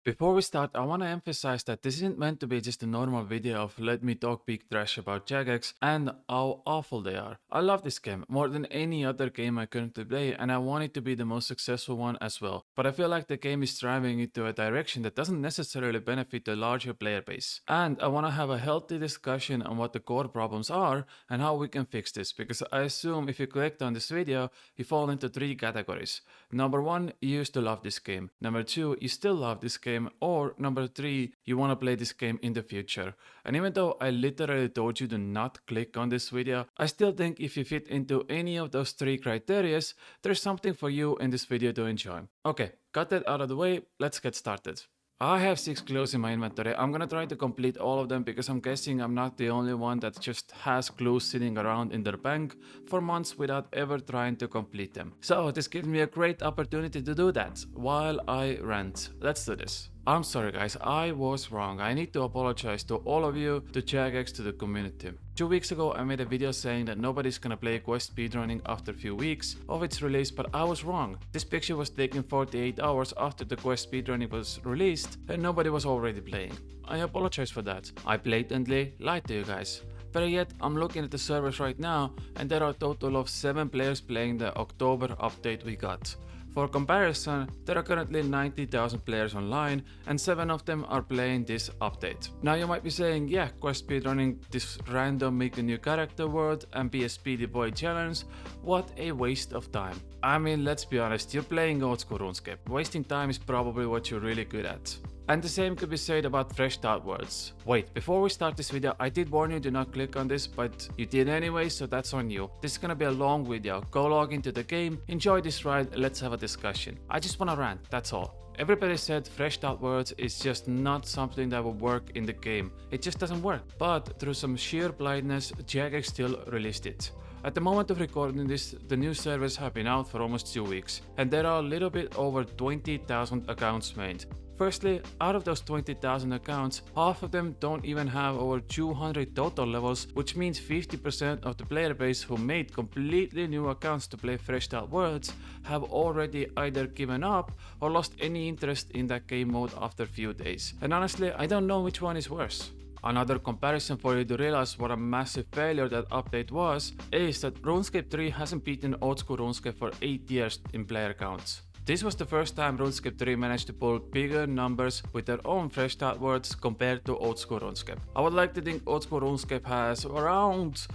Before we start, I want to emphasize that this isn't meant to be just a normal video of let me talk big trash about Jagex and how awful they are. I love this game more than any other game I currently play, and I want it to be the most successful one as well. But I feel like the game is driving into a direction that doesn't necessarily benefit the larger player base. And I want to have a healthy discussion on what the core problems are and how we can fix this, because I assume if you clicked on this video, you fall into three categories. Number one, you used to love this game. Number two, you still love this game. Or number three, you want to play this game in the future. And even though I literally told you to not click on this video, I still think if you fit into any of those three criteria, there's something for you in this video to enjoy. Okay, got that out of the way, let's get started. I have 6 clues in my inventory. I'm gonna try to complete all of them because I'm guessing I'm not the only one that just has clues sitting around in their bank for months without ever trying to complete them. So this gives me a great opportunity to do that while I rant. Let's do this. I'm sorry guys, I was wrong. I need to apologize to all of you, to Jagex, to the community. 2 weeks ago I made a video saying that nobody's gonna play Quest speedrunning after a few weeks of its release, but I was wrong. This picture was taken 48 hours after the Quest speedrunning was released and nobody was already playing. I apologize for that. I blatantly lied to you guys. Better yet, I'm looking at the servers right now and there are a total of 7 players playing the October update we got. For comparison, there are currently 90,000 players online and 7 of them are playing this update. Now you might be saying, yeah, Quest speedrunning this random make a new character world and be a speedy boy challenge, what a waste of time. I mean, let's be honest, you're playing Oldschool Runescape. Wasting time is probably what you're really good at. And the same could be said about fresh start worlds. Wait, before we start this video, I did warn you to not click on this, but you did anyway, so that's on you. This is gonna be a long video. Go log into the game, enjoy this ride, let's have a discussion. I just wanna rant, that's all. Everybody said fresh start worlds is just not something that will work in the game. It just doesn't work. But through some sheer blindness, Jagex still released it. At the moment of recording this, the new servers have been out for almost 2 weeks, and there are a little bit over 20,000 accounts made. Firstly, out of those 20,000 accounts, half of them don't even have over 200 total levels, which means 50% of the player base who made completely new accounts to play Fresh Start Worlds have already either given up or lost any interest in that game mode after a few days. And honestly, I don't know which one is worse. Another comparison for you to realize what a massive failure that update was is that RuneScape 3 hasn't beaten Oldschool RuneScape for 8 years in player counts. This was the first time RuneScape 3 managed to pull bigger numbers with their own fresh start worlds compared to Oldschool RuneScape. I would like to think Oldschool RuneScape has around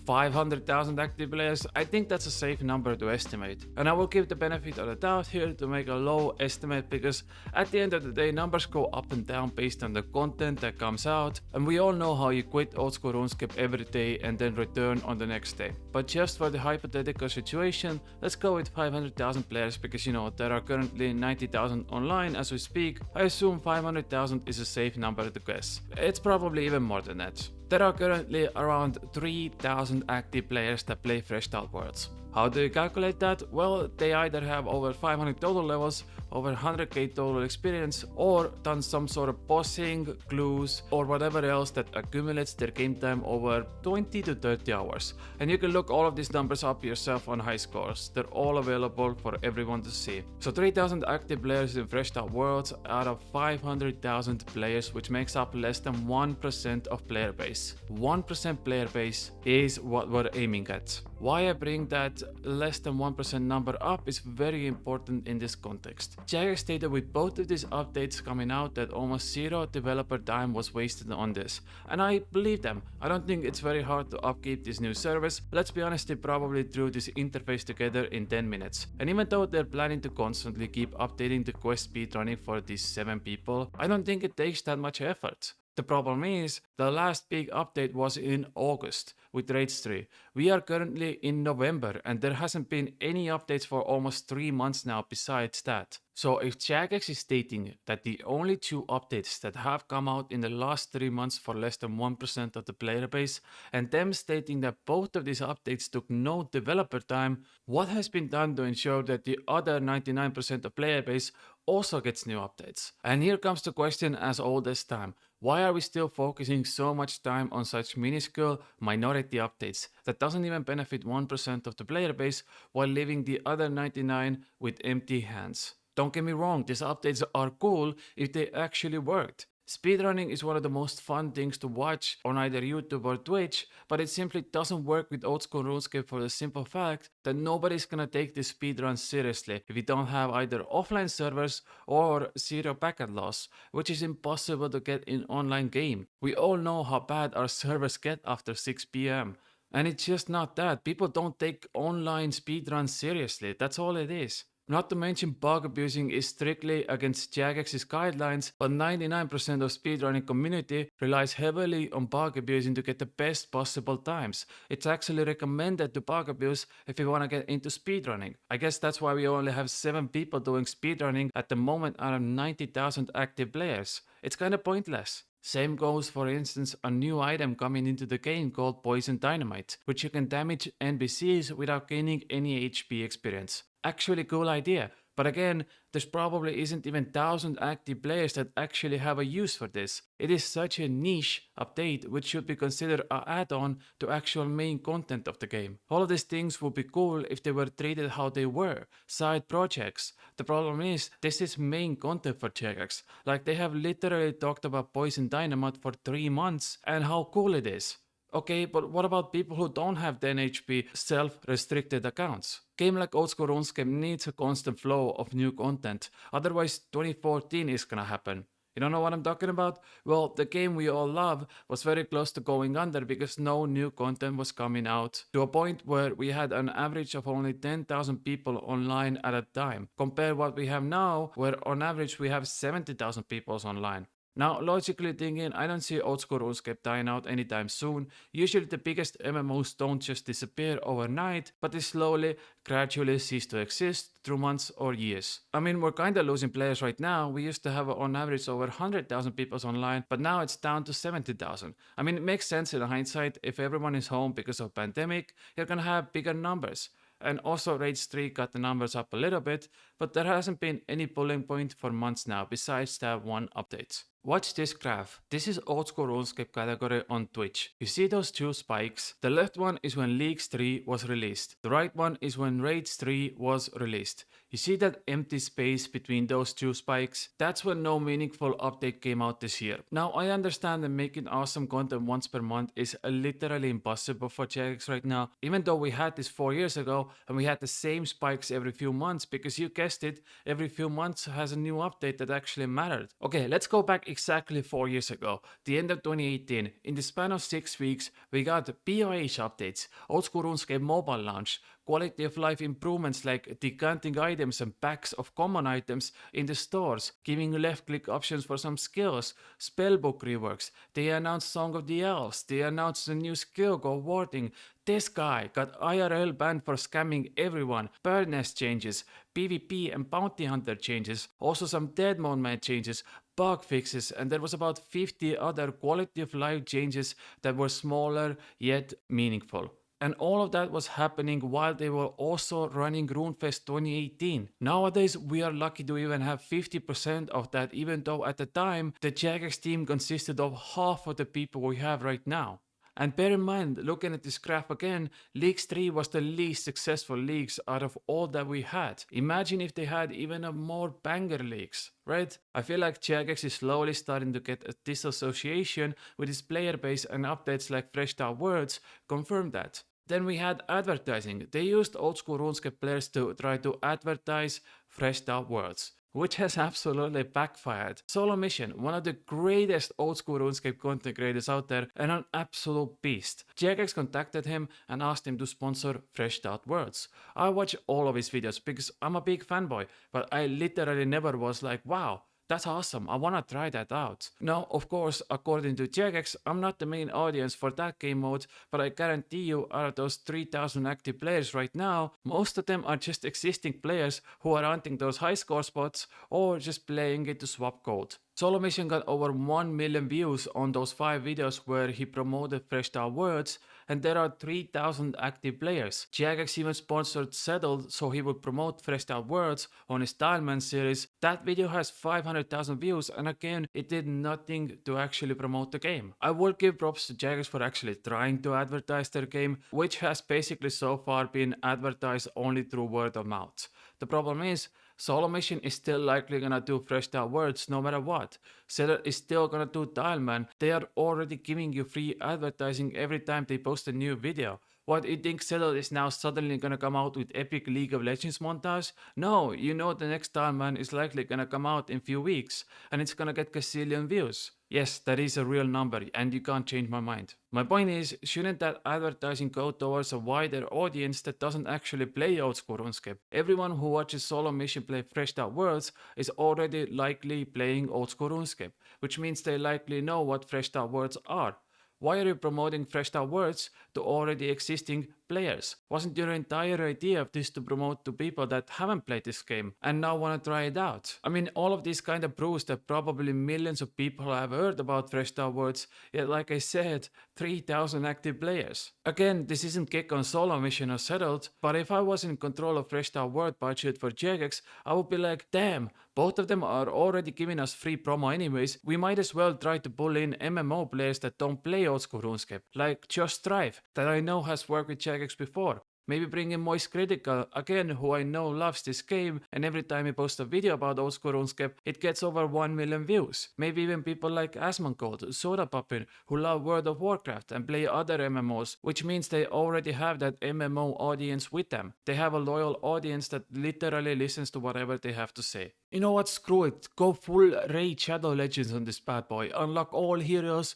500,000 active players. I think that's a safe number to estimate. And I will give the benefit of the doubt here to make a low estimate because at the end of the day numbers go up and down based on the content that comes out, and we all know how you quit Oldschool RuneScape every day and then return on the next day. But just for the hypothetical situation, let's go with 500,000 players because you know there are currently 90,000 online as we speak. I assume 500,000 is a safe number to guess. It's probably even more than that. There are currently around 3,000 active players that play Fresh Start Worlds. How do you calculate that? Well, they either have over 500 total levels, over 100k total experience, or done some sort of bossing, clues, or whatever else that accumulates their game time over 20 to 30 hours. And you can look all of these numbers up yourself on high scores. They're all available for everyone to see. So 3,000 active players in Fresh Start Worlds out of 500,000 players, which makes up less than 1% of player base. 1% player base is what we're aiming at. Why I bring that less than 1% number up is very important in this context. Jagex stated with both of these updates coming out that almost zero developer time was wasted on this. And I believe them. I don't think it's very hard to upkeep this new service. Let's be honest, they probably threw this interface together in 10 minutes. And even though they're planning to constantly keep updating the Quest speedrunning for these 7 people, I don't think it takes that much effort. The problem is, the last big update was in August with Raids 3. We are currently in November and there hasn't been any updates for almost 3 months now besides that. So if Jagex is stating that the only 2 updates that have come out in the last 3 months for less than 1% of the player base, and them stating that both of these updates took no developer time, what has been done to ensure that the other 99% of player base also gets new updates? And here comes the question as old as time. Why are we still focusing so much time on such minuscule minority updates that doesn't even benefit 1% of the player base while leaving the other 99 with empty hands? Don't get me wrong, these updates are cool if they actually worked. Speedrunning is one of the most fun things to watch on either YouTube or Twitch, but it simply doesn't work with Oldschool RuneScape for the simple fact that nobody's gonna take this speedrun seriously if you don't have either offline servers or zero packet loss, which is impossible to get in online game. We all know how bad our servers get after 6 PM. And it's just not that. People don't take online speedruns seriously. That's all it is. Not to mention bug abusing is strictly against Jagex's guidelines, but 99% of speedrunning community relies heavily on bug abusing to get the best possible times. It's actually recommended to bug abuse if you want to get into speedrunning. I guess that's why we only have 7 people doing speedrunning at the moment out of 90,000 active players. It's kind of pointless. Same goes, for instance, a new item coming into the game called Poison Dynamite, which you can damage NPCs without gaining any HP experience. Actually cool idea, but again, there's probably isn't even 1000 active players that actually have a use for this. It is such a niche update which should be considered an add-on to actual main content of the game. All of these things would be cool if they were treated how they were, side projects. The problem is, this is main content for Jagex. Like, they have literally talked about Poison Dynamite for 3 months and how cool it is. Okay, but what about people who don't have 10 HP self-restricted accounts? Game like Oldschool RuneScape needs a constant flow of new content, otherwise 2014 is gonna happen. You don't know what I'm talking about? Well, the game we all love was very close to going under because no new content was coming out, to a point where we had an average of only 10,000 people online at a time, compared what we have now, where on average we have 70,000 people online. Now, logically thinking, I don't see Oldschool RuneScape dying out anytime soon. Usually the biggest MMOs don't just disappear overnight, but they slowly, gradually cease to exist through months or years. I mean, we're kinda losing players right now. We used to have on average over 100,000 people online, but now it's down to 70,000. I mean, it makes sense in hindsight. If everyone is home because of pandemic, you're gonna have bigger numbers. And also Rage 3 got the numbers up a little bit, but there hasn't been any pulling point for months now besides that one update. Watch this graph. This is Oldschool RuneScape category on Twitch. You see those 2 spikes? The left one is when League 3 was released. The right one is when Rage 3 was released. You see that empty space between those 2 spikes? That's when no meaningful update came out this year. Now, I understand that making awesome content once per month is literally impossible for Jagex right now, even though we had this 4 years ago and we had the same spikes every few months, because you guessed it, every few months has a new update that actually mattered. Okay, let's go back exactly 4 years ago, the end of 2018. In the span of 6 weeks, we got POH updates, Oldschool RuneScape mobile launch, quality of life improvements like decanting items and packs of common items in the stores, giving left click options for some skills, spellbook reworks, they announced Song of the Elves, they announced the new skill go warding, this guy got IRL banned for scamming everyone, bird nest changes, PvP and bounty hunter changes, also some dead mode changes, bug fixes, and there was about 50 other quality of life changes that were smaller yet meaningful. And all of that was happening while they were also running RuneFest 2018. Nowadays, we are lucky to even have 50% of that, even though at the time, the Jagex team consisted of half of the people we have right now. And bear in mind, looking at this graph again, League 3 was the least successful leagues out of all that we had. Imagine if they had even a more banger leagues, right? I feel like Jagex is slowly starting to get a disassociation with its player base, and updates like Freshed Out Words confirm that. Then we had advertising. They used Oldschool RuneScape players to try to advertise Freshed Out Words, which has absolutely backfired. Solo Mission, one of the greatest Oldschool RuneScape content creators out there and an absolute beast. Jagex contacted him and asked him to sponsor Freshed Out Words. I watch all of his videos because I'm a big fanboy, but I literally never was like, wow, that's awesome, I wanna try that out. Now, of course, according to Jagex, I'm not the main audience for that game mode, but I guarantee you, out of those 3,000 active players right now, most of them are just existing players who are hunting those high score spots or just playing it to swap gold. Solo Mission got over 1 million views on those 5 videos where he promoted Freshed Out Words, and there are 3,000 active players. Jagex even sponsored Settled so he would promote Freshed Out Words on his Tileman series. That video has 500,000 views, and again, it did nothing to actually promote the game. I would give props to Jagex for actually trying to advertise their game, which has basically so far been advertised only through word of mouth. The problem is, Solo Mission is still likely gonna do Fresh Out Words no matter what. Seller is still gonna do Dialman. They are already giving you free advertising every time they post a new video. What, you think Seller is now suddenly gonna come out with epic League of Legends montage? No, you know the next Dialman is likely gonna come out in few weeks, and it's gonna get gazillion views. Yes, that is a real number, and you can't change my mind. My point is, shouldn't that advertising go towards a wider audience that doesn't actually play Oldschool RuneScape? Everyone who watches Solo Mission play Fresh Out Worlds is already likely playing Oldschool RuneScape, which means they likely know what Fresh Out Worlds are. Why are you promoting Fresh Out Words to already existing players? Wasn't your entire idea of this to promote to people that haven't played this game and now want to try it out? I mean, all of this kind of proves that probably millions of people have heard about Fresh Out Words, yet like I said, 3,000 active players. Again, this isn't kick on Solo Mission or settled, but if I was in control of Fresh Out Word budget for Jagex, I would be like, damn, both of them are already giving us free promo anyways, we might as well try to pull in MMO players that don't play Oldschool RuneScape, like Just Strive, that I know has worked with Jagex before. Maybe bring in Moist Critical, again, who I know loves this game, and every time he posts a video about Oldschool RuneScape, it gets over 1 million views. Maybe even people like Asmongold, Soda Poppin, who love World of Warcraft and play other MMOs, which means they already have that MMO audience with them. They have a loyal audience that literally listens to whatever they have to say. You know what, screw it, go full Raid Shadow Legends on this bad boy, unlock all heroes.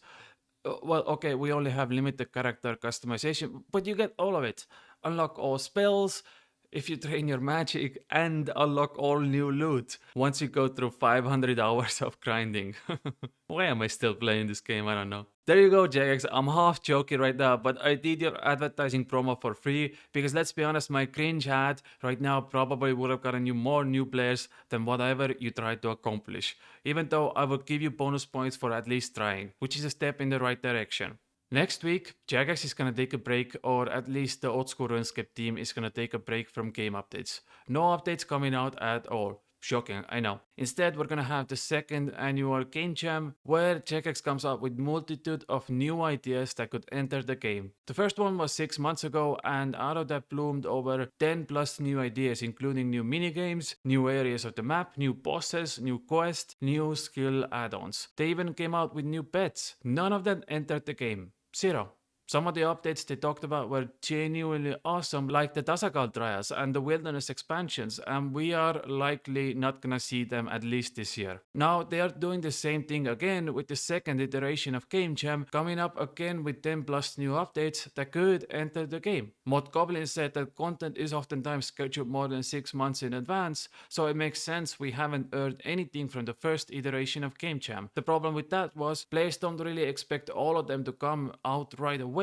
Well, okay, we only have limited character customization, but you get all of it. Unlock all spells if you train your magic, and unlock all new loot once you go through 500 hours of grinding. Why am I still playing this game? I don't know. There you go, Jagex. I'm half joking right now, but I did your advertising promo for free because let's be honest, my cringe ad right now probably would have gotten you more new players than whatever you tried to accomplish. Even though I will give you bonus points for at least trying, which is a step in the right direction. Next week, Jagex is gonna take a break, or at least the Oldschool RuneScape team is gonna take a break from game updates. No updates coming out at all. Shocking, I know. Instead, we're gonna have the second annual Game Jam, where Jagex comes up with multitude of new ideas that could enter the game. The first one was 6 months ago, and out of that bloomed over 10 plus new ideas, including new minigames, new areas of the map, new bosses, new quests, new skill add-ons. They even came out with new pets. None of them entered the game. Zero. Some of the updates they talked about were genuinely awesome, like the Tasakal trials and the wilderness expansions, and we are likely not gonna see them at least this year. Now they are doing the same thing again with the second iteration of Game Jam, coming up again with 10 plus new updates that could enter the game. Mod Goblin said that content is oftentimes scheduled more than 6 months in advance, so it makes sense we haven't heard anything from the first iteration of Game Jam. The problem with that was players don't really expect all of them to come out right away,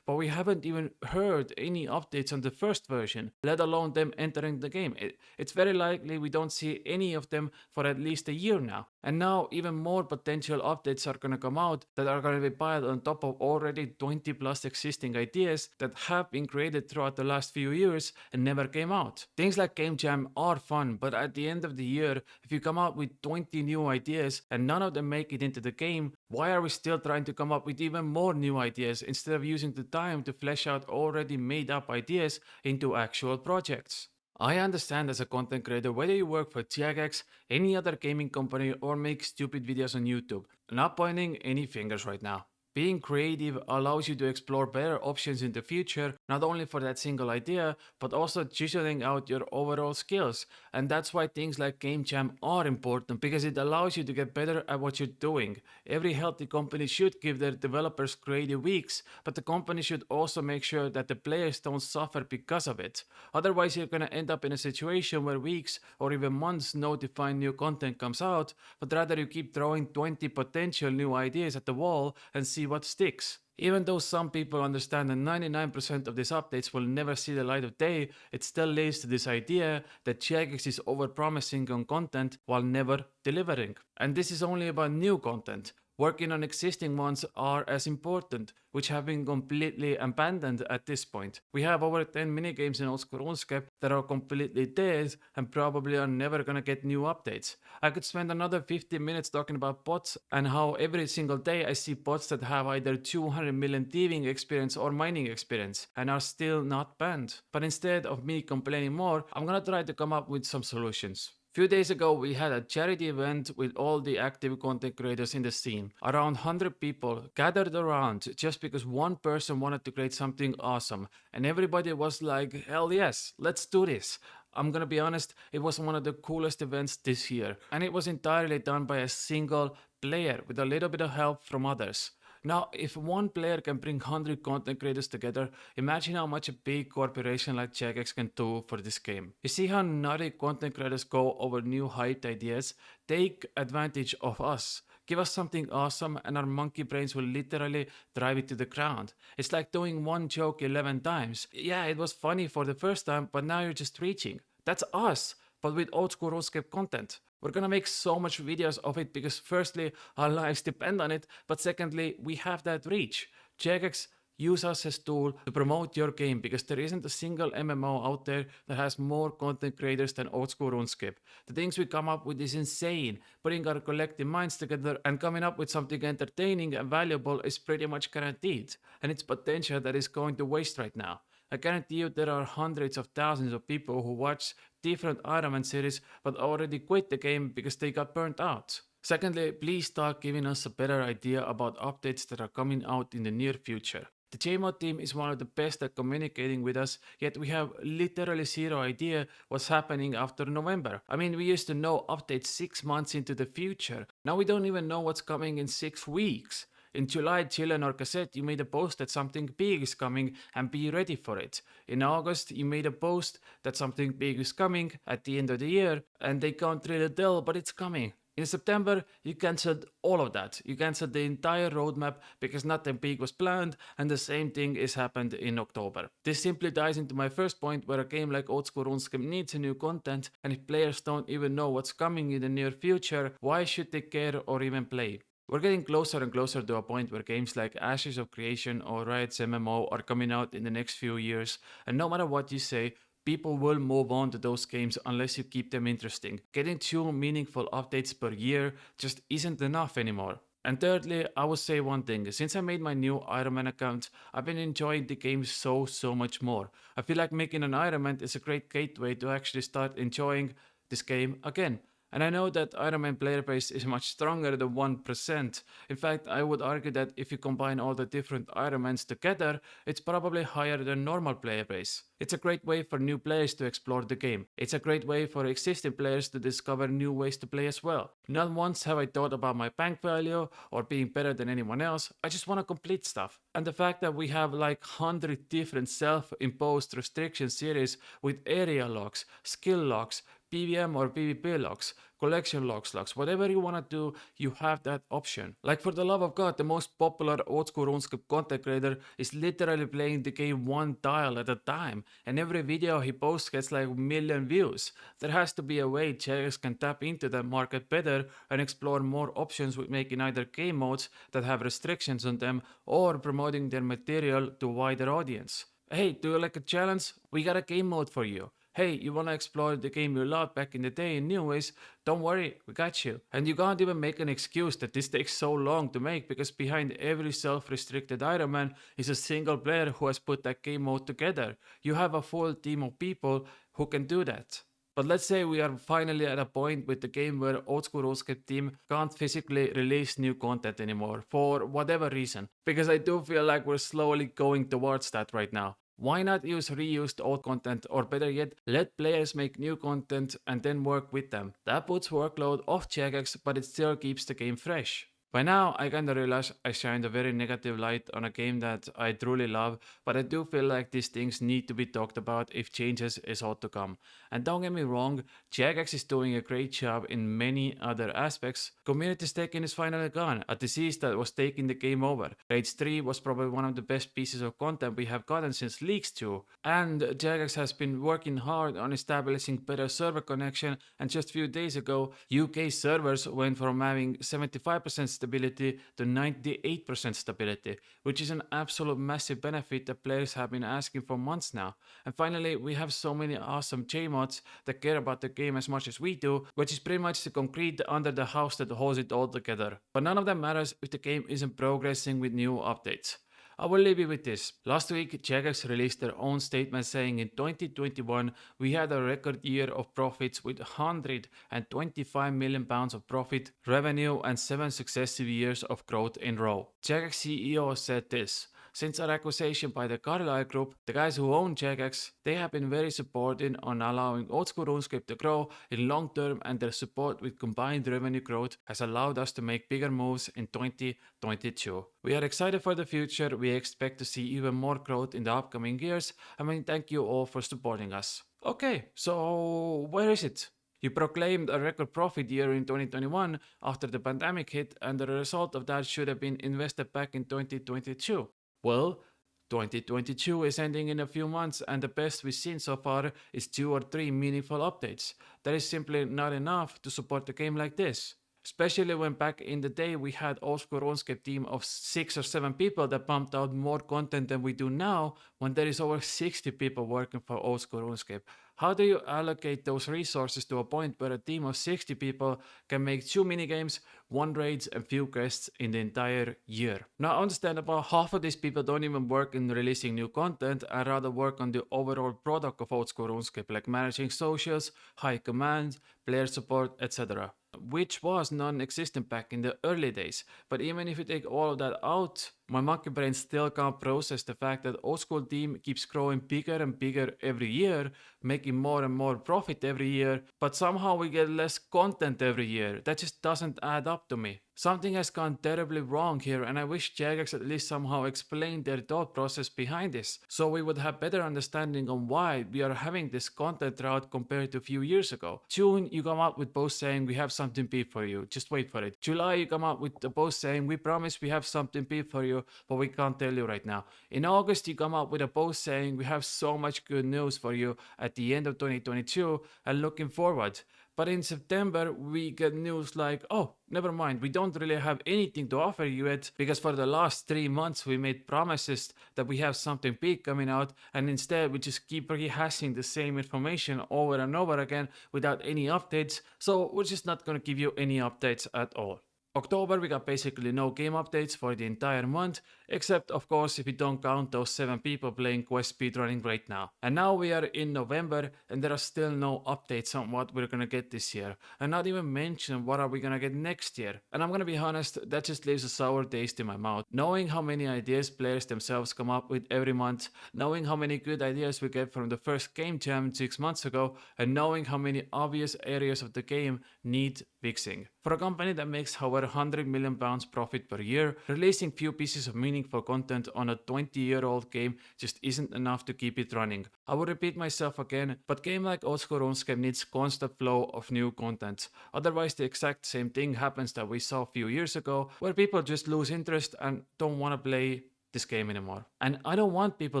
but we haven't even heard any updates on the first version, let alone them entering the game. It's very likely we don't see any of them for at least a year now. And now even more potential updates are gonna come out that are gonna be piled on top of already 20 plus existing ideas that have been created throughout the last few years and never came out. Things like Game Jam are fun, but at the end of the year, if you come out with 20 new ideas and none of them make it into the game, why are we still trying to come up with even more new ideas instead of using the time to flesh out already made up ideas into actual projects? I understand as a content creator whether you work for Jagex, any other gaming company, or make stupid videos on YouTube. Not pointing any fingers right now. Being creative allows you to explore better options in the future, not only for that single idea, but also chiseling out your overall skills. And that's why things like Game Jam are important, because it allows you to get better at what you're doing. Every healthy company should give their developers creative weeks, but the company should also make sure that the players don't suffer because of it. Otherwise, you're gonna end up in a situation where weeks or even months no defined new content comes out, but rather you keep throwing 20 potential new ideas at the wall and see what sticks. Even though some people understand that 99% of these updates will never see the light of day, it still leads to this idea that Jagex is overpromising on content while never delivering. And this is only about new content. Working on existing ones are as important, which have been completely abandoned at this point. We have over 10 minigames in Oldschool RuneScape that are completely dead and probably are never gonna get new updates. I could spend another 15 minutes talking about bots and how every single day I see bots that have either 200 million thieving experience or mining experience and are still not banned. But instead of me complaining more, I'm gonna try to come up with some solutions. Few days ago, we had a charity event with all the active content creators in the scene. Around 100 people gathered around just because one person wanted to create something awesome, and everybody was like, hell yes, let's do this. I'm gonna be honest, it was one of the coolest events this year, and it was entirely done by a single player with a little bit of help from others. Now, if one player can bring 100 content creators together, imagine how much a big corporation like Jagex can do for this game. You see how nutty content creators go over new hyped ideas? Take advantage of us. Give us something awesome and our monkey brains will literally drive it to the ground. It's like doing one joke 11 times. Yeah, it was funny for the first time, but now you're just reaching. That's us, but with old school Runescape content. We're gonna make so much videos of it because firstly, our lives depend on it, but secondly, we have that reach. Jagex, use us as tool to promote your game because there isn't a single MMO out there that has more content creators than old school RuneScape. The things we come up with is insane. Putting our collective minds together and coming up with something entertaining and valuable is pretty much guaranteed, and it's potential that is going to waste right now. I guarantee you there are hundreds of thousands of people who watch different Ironman series but already quit the game because they got burnt out. Secondly, please start giving us a better idea about updates that are coming out in the near future. The JMod team is one of the best at communicating with us, yet we have literally zero idea what's happening after November. I mean, we used to know updates 6 months into the future. Now we don't even know what's coming in 6 weeks. In July, Chillen or Cassette, you made a post that something big is coming and be ready for it. In August, you made a post that something big is coming at the end of the year and they can't really tell, but it's coming. In September, you cancelled all of that. You cancelled the entire roadmap because nothing big was planned, and the same thing is happened in October. This simply ties into my first point where a game like Old School RuneScape needs a new content, and if players don't even know what's coming in the near future, why should they care or even play? We're getting closer and closer to a point where games like Ashes of Creation or Riot's MMO are coming out in the next few years, and no matter what you say, people will move on to those games unless you keep them interesting. Getting 2 meaningful updates per year just isn't enough anymore. And thirdly, I will say one thing. Since I made my new Ironman account, I've been enjoying the game so much more. I feel like making an Ironman is a great gateway to actually start enjoying this game again. And I know that Ironman player base is much stronger than 1%. In fact, I would argue that if you combine all the different Ironmans together, it's probably higher than normal player base. It's a great way for new players to explore the game. It's a great way for existing players to discover new ways to play as well. Not once have I thought about my bank value or being better than anyone else, I just want to complete stuff. And the fact that we have like 100 different self-imposed restriction series with area locks, skill locks, PVM or PvP logs, collection logs, whatever you want to do, you have that option. Like for the love of God, the most popular old school RuneScape content creator is literally playing the game one tile at a time, and every video he posts gets like 1 million views. There has to be a way Jagex can tap into that market better and explore more options with making either game modes that have restrictions on them or promoting their material to a wider audience. Hey, do you like a challenge? We got a game mode for you. Hey, you wanna explore the game you loved back in the day in new ways? Don't worry, we got you. And you can't even make an excuse that this takes so long to make because behind every self-restricted Ironman is a single player who has put that game mode together. You have a full team of people who can do that. But let's say we are finally at a point with the game where Old School RuneScape team can't physically release new content anymore for whatever reason. Because I do feel like we're slowly going towards that right now. Why not use reused old content, or better yet, let players make new content and then work with them? That puts workload off Jagex, but it still keeps the game fresh. By now, I kinda realize I shined a very negative light on a game that I truly love, but I do feel like these things need to be talked about if changes is ought to come. And don't get me wrong, Jagex is doing a great job in many other aspects. Community staking is finally gone, a disease that was taking the game over. Rage 3 was probably one of the best pieces of content we have gotten since Leaks 2. And Jagex has been working hard on establishing better server connection, and just a few days ago, UK servers went from having 75% stability to 98% stability, which is an absolute massive benefit that players have been asking for months now. And finally, we have so many awesome JMods that care about the game as much as we do, which is pretty much the concrete under the house that holds it all together. But none of that matters if the game isn't progressing with new updates. I will leave you with this. Last week, Jagex released their own statement saying in 2021 we had a record year of profits with £125 million of profit, revenue, and 7 successive years of growth in row. Jagex CEO said this. Since our acquisition by the Carlyle Group, the guys who own Jagex, they have been very supportive on allowing Oldschool Runescape to grow in long term, and their support with combined revenue growth has allowed us to make bigger moves in 2022. We are excited for the future. We expect to see even more growth in the upcoming years, and we thank you all for supporting us. Okay, so where is it? You proclaimed a record profit year in 2021 after the pandemic hit, and the result of that should have been invested back in 2022. Well, 2022 is ending in a few months, and the best we've seen so far is 2 or 3 meaningful updates. That is simply not enough to support a game like this. Especially when back in the day we had Oldschool Runescape team of 6 or 7 people that pumped out more content than we do now when there is over 60 people working for Oldschool Runescape. How do you allocate those resources to a point where a team of 60 people can make 2 minigames, 1 raids, and few quests in the entire year? Now understandable, half of these people don't even work in releasing new content and rather work on the overall product of Oldschool Runescape, like managing socials, high command, player support, etc. Which was non-existent back in the early days. But even if you take all of that out, my monkey brain still can't process the fact that Oldschool team keeps growing bigger and bigger every year, making more and more profit every year, but somehow we get less content every year. That just doesn't add up to me. Something has gone terribly wrong here, and I wish Jagex at least somehow explained their thought process behind this, so we would have better understanding on why we are having this content drought compared to a few years ago. June, you come out with posts saying we have something big for you, just wait for it. July, you come out with the post saying we promise we have something big for you, but we can't tell you right now. In August, you come out with a post saying we have so much good news for you at the end of 2022 and looking forward. But in September, we get news like, oh, never mind, we don't really have anything to offer you yet, because for the last 3 months we made promises that we have something big coming out, and instead we just keep rehashing the same information over and over again without any updates, so we're just not gonna give you any updates at all. October, we got basically no game updates for the entire month, except of course if you don't count those 7 people playing quest speedrunning right now. And now we are in November and there are still no updates on what we're gonna get this year, and not even mention what are we gonna get next year. And I'm gonna be honest, that just leaves a sour taste in my mouth. Knowing how many ideas players themselves come up with every month, knowing how many good ideas we get from the first game jam 6 months ago, and knowing how many obvious areas of the game need fixing. For a company that makes over £100 million profit per year, releasing few pieces of meaningful content on a 20-year-old game just isn't enough to keep it running. I will repeat myself again, but game like Oldschool Runescape needs constant flow of new content. Otherwise the exact same thing happens that we saw a few years ago, where people just lose interest and don't want to play this game anymore. And I don't want people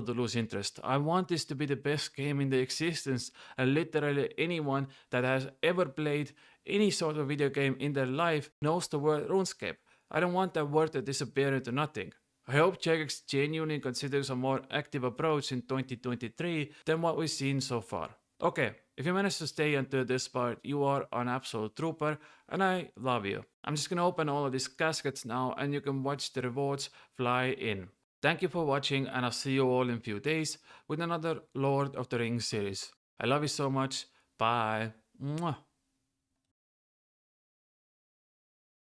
to lose interest. I want this to be the best game in the existence, and literally anyone that has ever played any sort of video game in their life knows the word RuneScape. I don't want that word to disappear into nothing. I hope Jagex genuinely considers a more active approach in 2023 than what we've seen so far. Okay, if you managed to stay until this part, you are an absolute trooper, and I love you. I'm just gonna open all of these caskets now, and you can watch the rewards fly in. Thank you for watching, and I'll see you all in a few days with another Lord of the Rings series. I love you so much. Bye. Mwah.